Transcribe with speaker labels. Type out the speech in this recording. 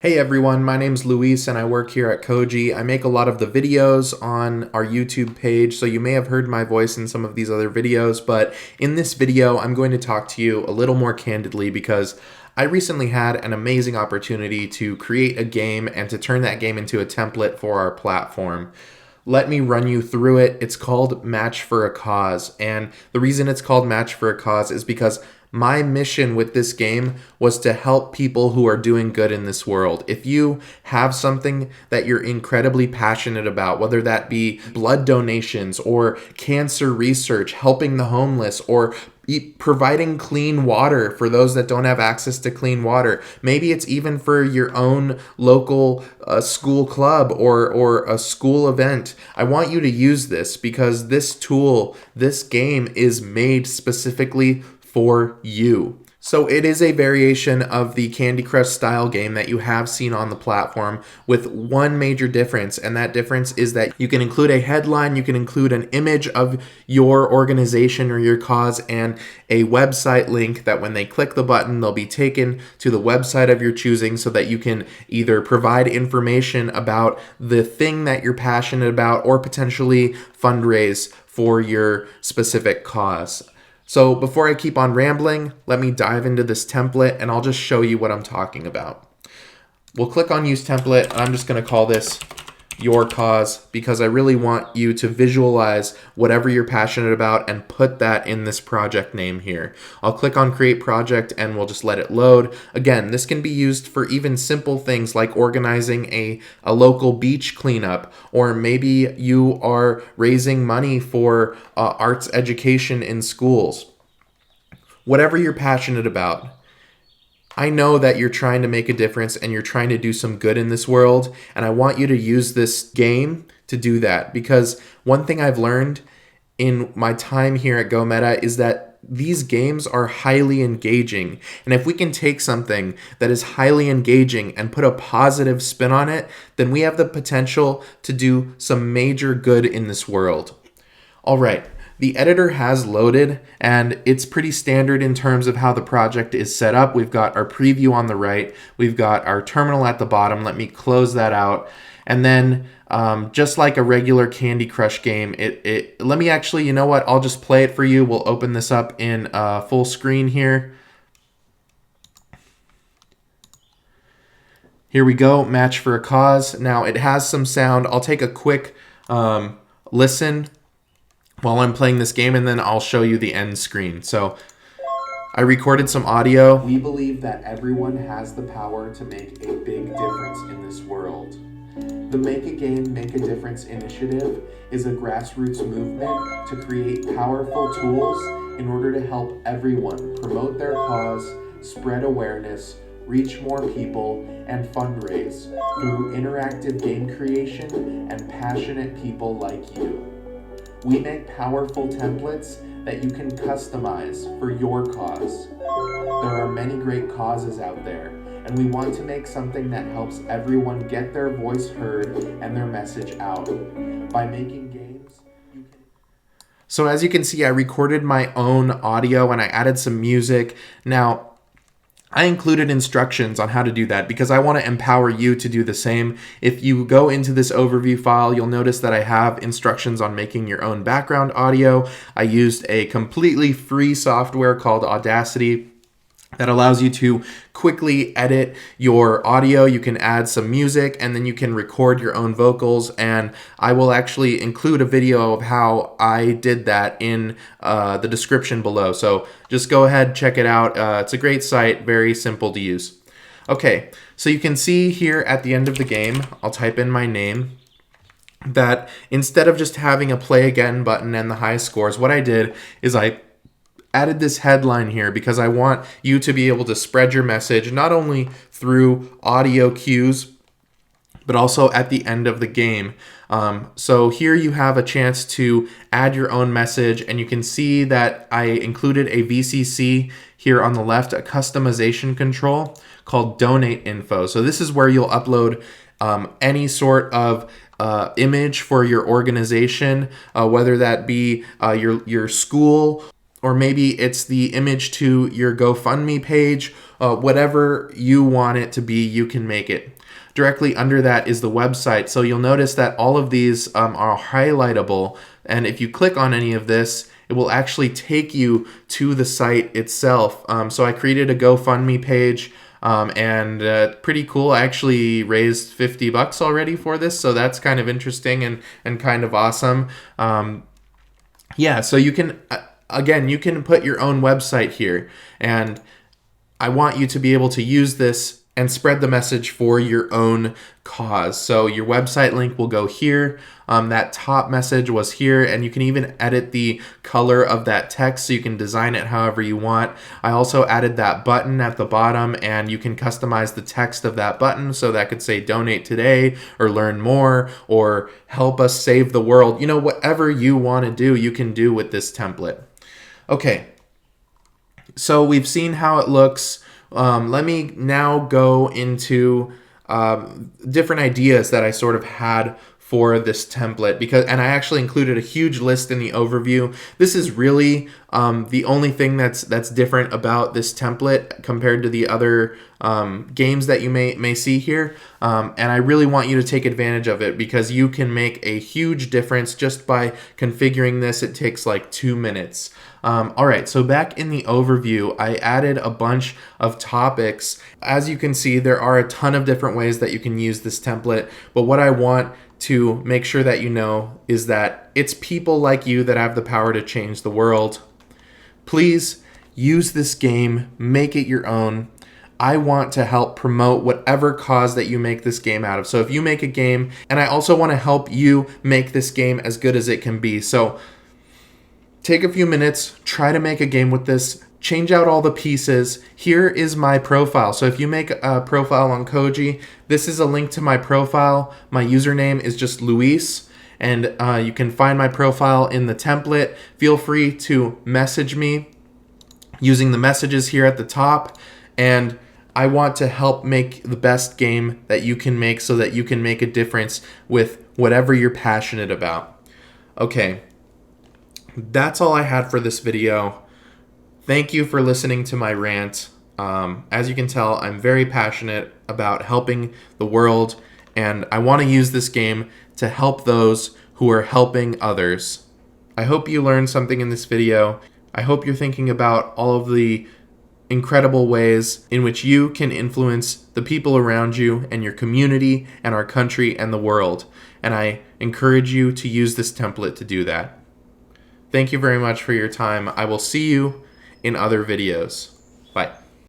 Speaker 1: Hey everyone, my name's Luis and I work here at Koji. I make a lot of the videos on our YouTube page, so you may have heard my voice in some of these other videos, but in this video I'm going to talk to you a little more candidly because I recently had an amazing opportunity to create a game and to turn that game into a template for our platform. Let me run you through it. It's called Match for a Cause, and the reason it's called Match for a Cause is because my mission with this game was to help people who are doing good in this world. If you have something that you're incredibly passionate about, whether that be blood donations or cancer research, helping the homeless, or providing clean water for those that don't have access to clean water. Maybe it's even for your own local school club or a school event. I want you to use this because this tool, this game is made specifically for you. So it is a variation of the Candy Crush style game that you have seen on the platform with one major difference, and that difference is that you can include a headline, you can include an image of your organization or your cause, and a website link that when they click the button, they'll be taken to the website of your choosing so that you can either provide information about the thing that you're passionate about or potentially fundraise for your specific cause. So before I keep on rambling, let me dive into this template and I'll just show you what I'm talking about. We'll click on Use Template and I'm just going to call this Your Cause because I really want you to visualize whatever you're passionate about and put that in this project name here. I'll click on Create Project and we'll just let it load. Again, this can be used for even simple things like organizing a local beach cleanup, or maybe you are raising money for arts education in schools. Whatever you're passionate about. I know that you're trying to make a difference and you're trying to do some good in this world, and I want you to use this game to do that, because one thing I've learned in my time here at GoMeta is that these games are highly engaging, and if we can take something that is highly engaging and put a positive spin on it, then we have the potential to do some major good in this world. All right. The editor has loaded, and it's pretty standard in terms of how the project is set up. We've got our preview on the right. We've got our terminal at the bottom. Let me close that out. And then just like a regular Candy Crush game, let me actually, you know what? I'll just play it for you. We'll open this up in full screen here. Here we go, Match for a Cause. Now it has some sound. I'll take a quick listen while I'm playing this game, and then I'll show you the end screen. So I recorded some audio. We believe that everyone has the power to make a big difference in this world. The Make a Game, Make a Difference initiative is a grassroots movement to create powerful tools in order to help everyone promote their cause, spread awareness, reach more people, and fundraise through interactive game creation and passionate people like you. We make powerful templates that you can customize for your cause. There are many great causes out there, and we want to make something that helps everyone get their voice heard and their message out. By making games, you can... So as you can see, I recorded my own audio and I added some music. Now, I included instructions on how to do that because I want to empower you to do the same. If you go into this overview file, you'll notice that I have instructions on making your own background audio. I used a completely free software called Audacity that allows you to quickly edit your audio. You can add some music and then you can record your own vocals, and I will actually include a video of how I did that in the description below. So just go ahead, check it out. It's a great site, very simple to use. Okay, so you can see here at the end of the game, I'll type in my name, that instead of just having a play again button and the high scores, what I did is I added this headline here because I want you to be able to spread your message not only through audio cues but also at the end of the game. So here you have a chance to add your own message, and you can see that I included a VCC here on the left, a customization control called Donate Info. So this is where you'll upload any sort of image for your organization, whether that be your school, or maybe it's the image to your GoFundMe page, whatever you want it to be, you can make it. Directly under that is the website. So you'll notice that all of these are highlightable. And if you click on any of this, it will actually take you to the site itself. So I created a GoFundMe page, and pretty cool. I actually raised $50 already for this, so that's kind of interesting and kind of awesome. Yeah, so you can, again, you can put your own website here, and I want you to be able to use this and spread the message for your own cause. So your website link will go here. That top message was here, and you can even edit the color of that text so you can design it however you want. I also added that button at the bottom, and you can customize the text of that button so that could say donate today or learn more or help us save the world. You know, whatever you want to do, you can do with this template. Okay, so we've seen how it looks. Let me now go into different ideas that I sort of had for this template, and I actually included a huge list in the overview. This is really the only thing that's different about this template compared to the other games that you may see here, and I really want you to take advantage of it because you can make a huge difference just by configuring this. It takes like 2 minutes. All right, so back in the overview, I added a bunch of topics. As you can see, there are a ton of different ways that you can use this template, but what I want to make sure that you know is that it's people like you that have the power to change the world. Please use this game, make it your own. I want to help promote whatever cause that you make this game out of. So if you make a game, and I also want to help you make this game as good as it can be. So take a few minutes, try to make a game with this, change out all the pieces. Here is my profile. So if you make a profile on Koji, this is a link to my profile. My username is just Luis, and you can find my profile in the template. Feel free to message me using the messages here at the top, and I want to help make the best game that you can make so that you can make a difference with whatever you're passionate about. Okay. That's all I had for this video. Thank you for listening to my rant. As you can tell, I'm very passionate about helping the world, and I want to use this game to help those who are helping others. I hope you learned something in this video. I hope you're thinking about all of the incredible ways in which you can influence the people around you and your community and our country and the world. And I encourage you to use this template to do that. Thank you very much for your time. I will see you in other videos. Bye.